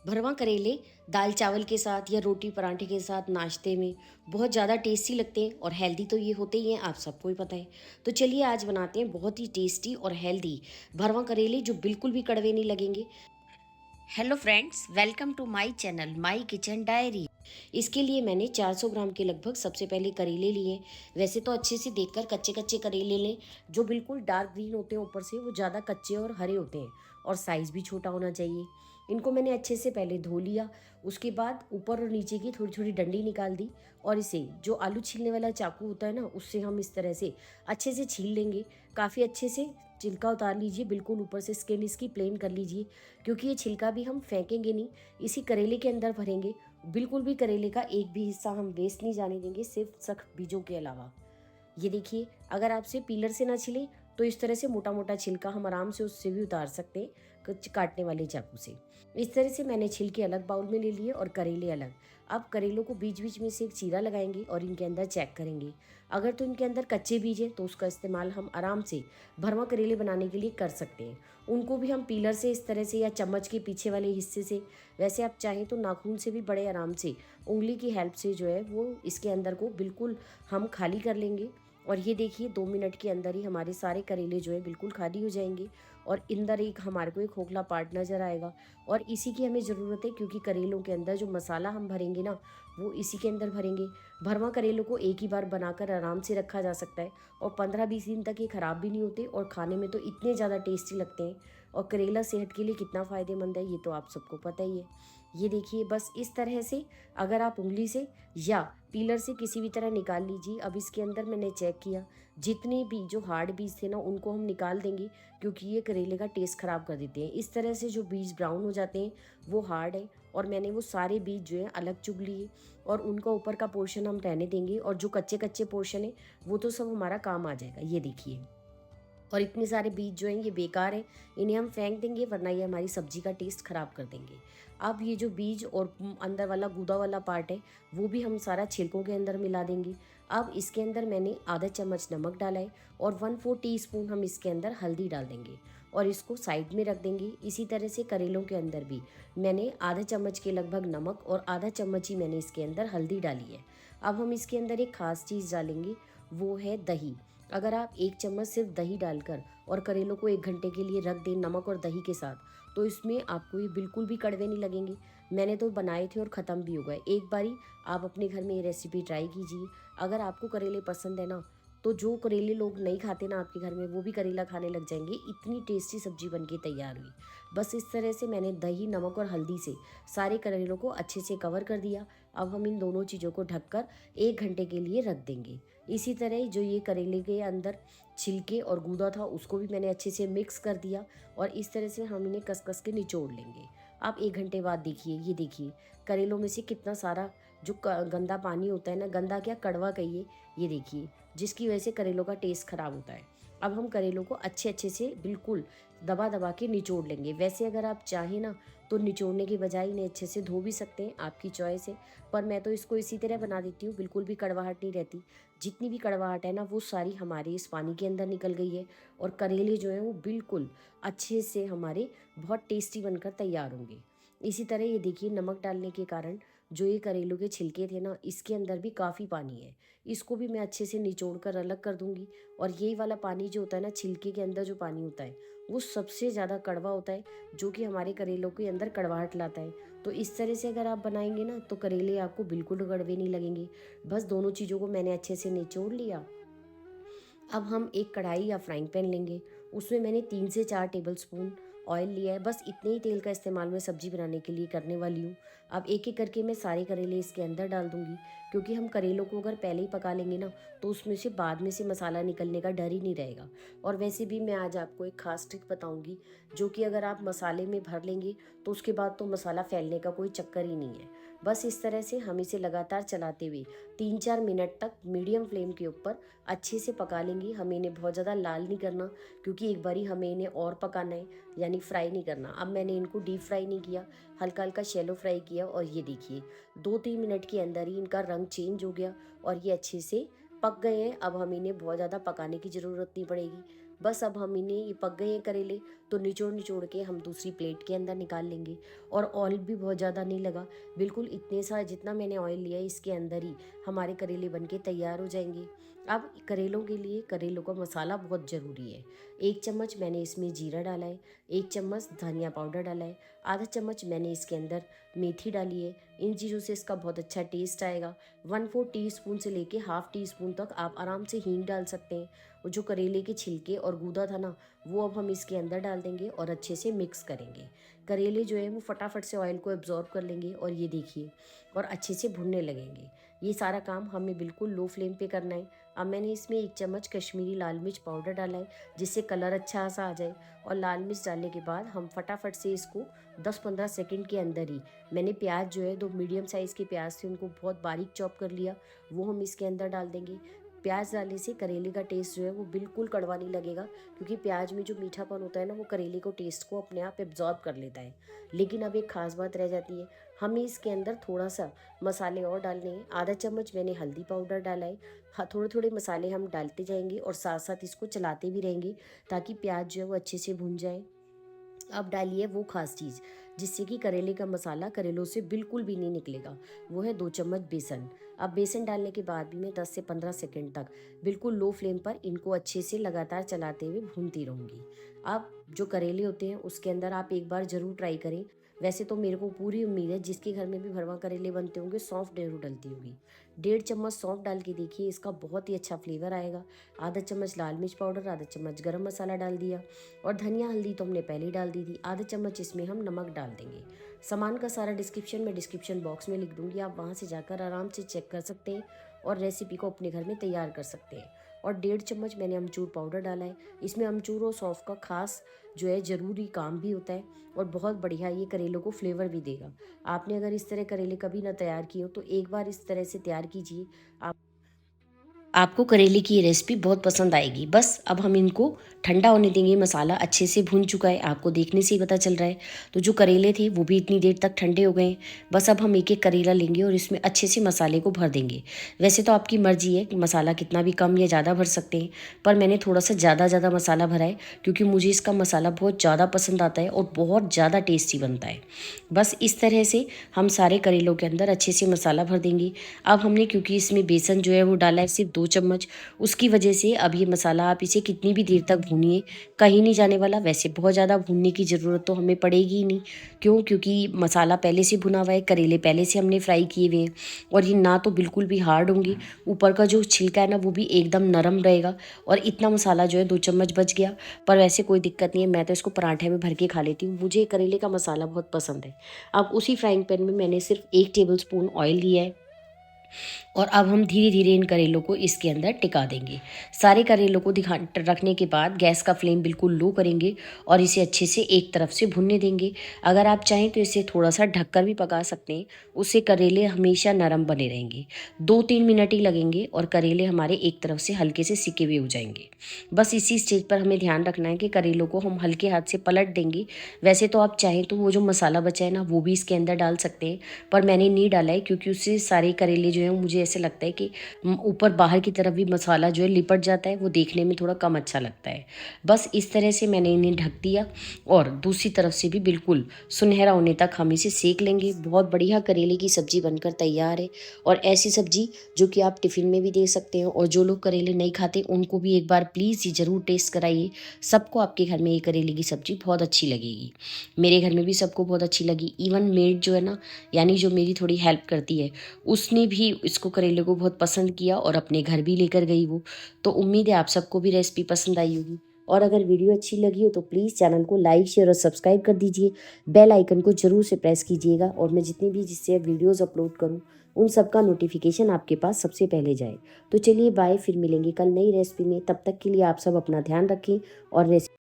भरवा करेले दाल चावल के साथ या रोटी पराठे के साथ नाश्ते में बहुत ज़्यादा टेस्टी लगते हैं और हेल्दी तो ये होते ही हैं, आप सबको ही पता है। तो चलिए आज बनाते हैं बहुत ही टेस्टी और हेल्दी भरवा करेले जो बिल्कुल भी कड़वे नहीं लगेंगे। Hello friends, welcome to my channel my kitchen diary. इसके लिए मैंने 400 ग्राम के लगभग सबसे पहले करेले लिए। वैसे तो अच्छे से देखकर कच्चे कच्चे करेले लें, जो बिल्कुल डार्क ग्रीन होते हैं, ऊपर से वो ज़्यादा कच्चे और हरे होते हैं और साइज़ भी छोटा होना चाहिए। इनको मैंने अच्छे से पहले धो लिया। उसके बाद ऊपर और नीचे की थोड़ी थोड़ी डंडी निकाल दी और इसे जो आलू छीलने वाला चाकू होता है ना, उससे हम इस तरह से अच्छे से छील लेंगे। काफ़ी अच्छे से छिलका उतार लीजिए, बिल्कुल ऊपर से स्किन इसकी प्लेन कर लीजिए, क्योंकि ये छिलका भी हम फेंकेंगे नहीं, इसी करेले के अंदर भरेंगे। बिल्कुल भी करेले का एक भी हिस्सा हम वेस्ट नहीं जाने देंगे, सिर्फ सख्त बीजों के अलावा। ये देखिए, अगर आपसे पीलर से ना छिले तो इस तरह से मोटा मोटा छिलका हम आराम से उससे भी उतार सकते हैं, काटने वाले चाकू से। इस तरह से मैंने छिलके अलग बाउल में ले लिए और करेले अलग। अब करेलों को बीच बीच में से एक चीरा लगाएंगे और इनके अंदर चेक करेंगे। अगर तो इनके अंदर कच्चे बीज है तो उसका इस्तेमाल हम आराम से भरवा करेले बनाने के लिए कर सकते हैं। उनको भी हम पीलर से इस तरह से या चम्मच के पीछे वाले हिस्से से, वैसे आप चाहें तो नाखून से भी बड़े आराम से उंगली की हेल्प से जो है वो इसके अंदर को बिल्कुल हम खाली कर लेंगे। और ये देखिए 2 मिनट के अंदर ही हमारे सारे करेले जो है बिल्कुल खाली हो जाएंगे और अंदर एक हमारे को एक खोखला पार्ट नज़र आएगा। और इसी की हमें ज़रूरत है, क्योंकि करेलों के अंदर जो मसाला हम भरेंगे ना, वो इसी के अंदर भरेंगे। भरवा करेलों को एक ही बार बनाकर आराम से रखा जा सकता है और 15-20 दिन तक ये ख़राब भी नहीं होते और खाने में तो इतने ज़्यादा टेस्टी लगते हैं। और करेला सेहत के लिए कितना फ़ायदेमंद है ये तो आप सबको पता ही है। ये देखिए, बस इस तरह से अगर आप उंगली से या पीलर से किसी भी तरह निकाल लीजिए। अब इसके अंदर मैंने चेक किया, जितने भी जो हार्ड बीज थे ना उनको हम निकाल देंगे, क्योंकि ये करेले का टेस्ट ख़राब कर देते हैं। इस तरह से जो बीज ब्राउन हो जाते हैं वो हार्ड है और मैंने वो सारे बीज जो है अलग चुग लिए और उनका ऊपर का पोर्शन हम रहने देंगे और जो कच्चे कच्चे पोर्शन है वो तो सब हमारा काम आ जाएगा। ये देखिए, और इतने सारे बीज जो हैं ये बेकार हैं, इन्हें हम फेंक देंगे, वरना ये हमारी सब्जी का टेस्ट ख़राब कर देंगे। अब ये जो बीज और अंदर वाला गूदा वाला पार्ट है वो भी हम सारा छिलकों के अंदर मिला देंगे। अब इसके अंदर मैंने आधा चम्मच नमक डाला है और 1/4 टीस्पून हम इसके अंदर हल्दी डाल देंगे और इसको साइड में रख देंगे। इसी तरह से करेलों के अंदर भी मैंने आधा चम्मच के लगभग नमक और आधा चम्मच ही मैंने इसके अंदर हल्दी डाली है। अब हम इसके अंदर एक ख़ास चीज़ डालेंगे, वो है दही। अगर आप 1 चम्मच सिर्फ दही डालकर और करेलों को 1 घंटे के लिए रख दें नमक और दही के साथ, तो इसमें आपको ये बिल्कुल भी कड़वे नहीं लगेंगे। मैंने तो बनाए थे और ख़त्म भी हो गए। एक बारी आप अपने घर में ये रेसिपी ट्राई कीजिए। अगर आपको करेले पसंद है ना, तो जो करेले लोग नहीं खाते ना आपके घर में, वो भी करेला खाने लग जाएंगे। इतनी टेस्टी सब्जी बन के तैयार हुई। बस इस तरह से मैंने दही, नमक और हल्दी से सारे करेलों को अच्छे से कवर कर दिया। अब हम इन दोनों चीज़ों को ढककर 1 घंटे के लिए रख देंगे। इसी तरह जो ये करेले के अंदर छिलके और गूदा था उसको भी मैंने अच्छे से मिक्स कर दिया और इस तरह से हम इन्हें कस कस के निचोड़ लेंगे। आप 1 घंटे बाद देखिए, ये देखिए करेलों में से कितना सारा जो गंदा पानी होता है ना, गंदा क्या कड़वा कहिए, ये देखिए, जिसकी वजह से करेलों का टेस्ट खराब होता है। अब हम करेलों को अच्छे अच्छे से बिल्कुल दबा दबा के निचोड़ लेंगे। वैसे अगर आप चाहें ना तो निचोड़ने की बजाय इन्हें अच्छे से धो भी सकते हैं, आपकी चॉइस है। पर मैं तो इसको इसी तरह बना देती हूँ, बिल्कुल भी कड़वाहट नहीं रहती। जितनी भी कड़वाहट है ना वो सारी हमारे इस पानी के अंदर निकल गई है और करेले जो हैं वो बिल्कुल अच्छे से हमारे बहुत टेस्टी बनकर तैयार होंगे। इसी तरह ये देखिए, नमक डालने के कारण जो ये करेलों के छिलके थे ना, इसके अंदर भी काफ़ी पानी है। इसको भी मैं अच्छे से निचोड़ कर अलग कर दूंगी। और यही वाला पानी जो होता है ना, छिलके के अंदर जो पानी होता है वो सबसे ज़्यादा कड़वा होता है, जो कि हमारे करेलों के अंदर कड़वाहट लाता है। तो इस तरह से अगर आप बनाएंगे ना तो करेले आपको बिल्कुल कड़वे नहीं लगेंगे। बस दोनों चीज़ों को मैंने अच्छे से निचोड़ लिया। अब हम एक कढ़ाई या फ्राइंग पैन लेंगे, उसमें मैंने 3 से 4 टेबलस्पून ऑयल लिया है। बस इतने ही तेल का इस्तेमाल मैं सब्जी बनाने के लिए करने वाली हूँ। अब एक एक करके मैं सारे करेले इसके अंदर डाल दूँगी, क्योंकि हम करेलों को अगर पहले ही पका लेंगे ना तो उसमें से बाद में से मसाला निकलने का डर ही नहीं रहेगा। और वैसे भी मैं आज आपको एक खास ट्रिक बताऊँगी, जो कि अगर आप मसाले में भर लेंगे तो उसके बाद तो मसाला फैलने का कोई चक्कर ही नहीं है। बस इस तरह से हम इसे लगातार चलाते हुए 3-4 मिनट तक मीडियम फ्लेम के ऊपर अच्छे से पका लेंगे। हमें इन्हें बहुत ज़्यादा लाल नहीं करना, क्योंकि एक बारी हमें इन्हें और पकाना है, यानी फ्राई नहीं करना। अब मैंने इनको डीप फ्राई नहीं किया, हल्का हल्का शैलो फ्राई किया और ये देखिए 2-3 मिनट के अंदर ही इनका रंग चेंज हो गया और ये अच्छे से पक गए हैं। अब हम इन्हें बहुत ज़्यादा पकाने की ज़रूरत नहीं पड़ेगी। बस अब हम इन्हें, ये पक गए हैं करेले, तो निचोड़ निचोड़ के हम दूसरी प्लेट के अंदर निकाल लेंगे। और ऑयल भी बहुत ज़्यादा नहीं लगा, बिल्कुल इतने सा जितना मैंने ऑयल लिया है इसके अंदर ही हमारे करेले बन के तैयार हो जाएंगे। अब करेलों के लिए करेलों का मसाला बहुत ज़रूरी है। 1 चम्मच मैंने इसमें जीरा डाला है, 1 चम्मच धनिया पाउडर डाला है, आधा चम्मच मैंने इसके अंदर मेथी डाली है। इन चीज़ों से इसका बहुत अच्छा टेस्ट आएगा। 1/4 टीस्पून से लेके हाफ टी स्पून तक आप आराम से हींग डाल सकते हैं। और जो करेले के छिलके और गूदा था ना, वो अब हम इसके अंदर डाल देंगे और अच्छे से मिक्स करेंगे। करेले जो है वो फटाफट से ऑयल को एब्जॉर्ब कर लेंगे और ये देखिए, और अच्छे से भुनने लगेंगे। ये सारा काम हमें बिल्कुल लो फ्लेम पे करना है। अब मैंने इसमें 1 चम्मच कश्मीरी लाल मिर्च पाउडर डाला है, जिससे कलर अच्छा सा आ जाए। और लाल मिर्च डालने के बाद हम फटाफट से इसको 10-15 सेकंड के अंदर ही, मैंने प्याज जो है 2 मीडियम साइज़ के प्याज थे, उनको बहुत बारीक चॉप कर लिया, वो हम इसके अंदर डाल देंगे। प्याज डालने से करेले का टेस्ट जो है वो बिल्कुल कड़वा नहीं लगेगा, क्योंकि प्याज में जो मीठापन होता है ना, वो करेले को टेस्ट को अपने आप एब्जॉर्ब कर लेता है। लेकिन अब एक ख़ास बात रह जाती है, हमें इसके अंदर थोड़ा सा मसाले और डालने हैं। आधा चम्मच मैंने हल्दी पाउडर डाला है। हाँ, थोड़े थोड़े मसाले हम डालते जाएंगे और साथ साथ इसको चलाते भी रहेंगे, ताकि प्याज जो है वो अच्छे से भुन जाए। अब डालिए वो खास चीज़, जिससे कि करेले का मसाला करेलों से बिल्कुल भी नहीं निकलेगा, वो है 2 चम्मच बेसन। अब बेसन डालने के बाद भी मैं 10 से 15 सेकंड तक बिल्कुल लो फ्लेम पर इनको अच्छे से लगातार चलाते हुए भूनती रहूँगी। अब जो करेले होते हैं उसके अंदर आप एक बार ज़रूर ट्राई करें। वैसे तो मेरे को पूरी उम्मीद है जिसके घर में भी भरवा करेले बनते होंगे, सौंफ जरूर डलती होगी। 1.5 चम्मच सौंफ डाल के देखिए, इसका बहुत ही अच्छा फ्लेवर आएगा। आधा चम्मच लाल मिर्च पाउडर, आधा चम्मच गरम मसाला डाल दिया, और धनिया हल्दी तो हमने पहले ही डाल दी थी। आधा चम्मच इसमें हम नमक डाल देंगे। सामान का सारा डिस्क्रिप्शन मैं डिस्क्रिप्शन बॉक्स में लिख दूंगी, आप वहाँ से जाकर आराम से चेक कर सकते हैं और रेसिपी को अपने घर में तैयार कर सकते हैं। और 1.5 चम्मच मैंने अमचूर पाउडर डाला है। इसमें अमचूर और सौंफ का खास जो है ज़रूरी काम भी होता है, और बहुत बढ़िया ये करेलों को फ्लेवर भी देगा। आपने अगर इस तरह करेले कभी ना तैयार किए हो, तो एक बार इस तरह से तैयार कीजिए, आप आपको करेले की ये रेसिपी बहुत पसंद आएगी। बस अब हम इनको ठंडा होने देंगे। मसाला अच्छे से भुन चुका है, आपको देखने से ही पता चल रहा है। तो जो करेले थे वो भी इतनी देर तक ठंडे हो गए हैं। बस अब हम एक एक करेला लेंगे और इसमें अच्छे से मसाले को भर देंगे। वैसे तो आपकी मर्जी है कि मसाला कितना भी कम या ज़्यादा भर सकते हैं, पर मैंने थोड़ा सा ज़्यादा मसाला भरा है, क्योंकि मुझे इसका मसाला बहुत ज़्यादा पसंद आता है और बहुत ज़्यादा टेस्टी बनता है। बस इस तरह से हम सारे करेलों के अंदर अच्छे से मसाला भर देंगे। अब हमने, क्योंकि इसमें बेसन जो है वो डाला है सिर्फ 2 चम्मच, उसकी वजह से अब ये मसाला आप इसे कितनी भी देर तक भूनिए, कहीं नहीं जाने वाला। वैसे बहुत ज़्यादा भूनने की ज़रूरत तो हमें पड़ेगी ही नहीं। क्यों? क्योंकि मसाला पहले से भुना हुआ है, करेले पहले से हमने फ्राई किए हुए हैं, और ये ना तो बिल्कुल भी हार्ड होंगे, ऊपर का जो छिलका है ना वो भी एकदम नरम रहेगा। और इतना मसाला जो है 2 चम्मच बच गया, पर वैसे कोई दिक्कत नहीं है, मैं तो इसको पराठे में भर के खा लेती हूँ। मुझे करेले का मसाला बहुत पसंद है। अब उसी फ्राइंग पैन में मैंने सिर्फ 1 टेबल स्पून ऑयल लिया है, और अब हम धीरे धीरे इन करेलों को इसके अंदर टिका देंगे। सारे करेलों को दिखा रखने के बाद गैस का फ्लेम बिल्कुल लो करेंगे और इसे अच्छे से एक तरफ से भुनने देंगे। अगर आप चाहें तो इसे थोड़ा सा ढककर भी पका सकते हैं, उससे करेले हमेशा नरम बने रहेंगे। 2-3 मिनट ही लगेंगे और करेले हमारे एक तरफ से हल्के से सिके हुए हो जाएंगे। बस इसी स्टेज पर हमें ध्यान रखना है कि करेलों को हम हल्के हाथ से पलट देंगे। वैसे तो आप चाहें तो वो जो मसाला बचा है ना वो भी इसके अंदर डाल सकते हैं, पर मैंने नहीं डाला है, क्योंकि उससे सारे करेले जो हैं मुझे ऐसे लगता है कि ऊपर बाहर की तरफ भी मसाला जो है लिपट जाता है, वो देखने में थोड़ा कम अच्छा लगता है। बस इस तरह से मैंने इन्हें ढक दिया, और दूसरी तरफ से भी बिल्कुल सुनहरा होने तक हम इसे सेक लेंगे। बहुत बढ़िया करेले की सब्ज़ी बनकर तैयार है, और ऐसी सब्ज़ी जो कि आप टिफ़िन में भी दे सकते हैं, और जो लोग करेले नहीं खाते उनको भी एक बार प्लीज़ ये ज़रूर टेस्ट कराइए। सबको आपके घर में ये करेले की सब्ज़ी बहुत अच्छी लगेगी। मेरे घर में भी सबको बहुत अच्छी लगी। इवन मेड जो है ना, यानी जो मेरी थोड़ी हेल्प करती है, उसने भी इसको करेले को बहुत पसंद किया और अपने घर भी लेकर गई वो। तो उम्मीद है आप सबको भी रेसिपी पसंद आई होगी, और अगर वीडियो अच्छी लगी हो तो प्लीज़ चैनल को लाइक शेयर और सब्सक्राइब कर दीजिए। बेल आइकन को ज़रूर से प्रेस कीजिएगा, और मैं जितनी भी जिससे वीडियोज़ अपलोड करूँ उन सब का नोटिफिकेशन आपके पास सबसे पहले जाए। तो चलिए बाय, फिर मिलेंगे कल नई रेसिपी में। तब तक के लिए आप सब अपना ध्यान रखें और रेसिपी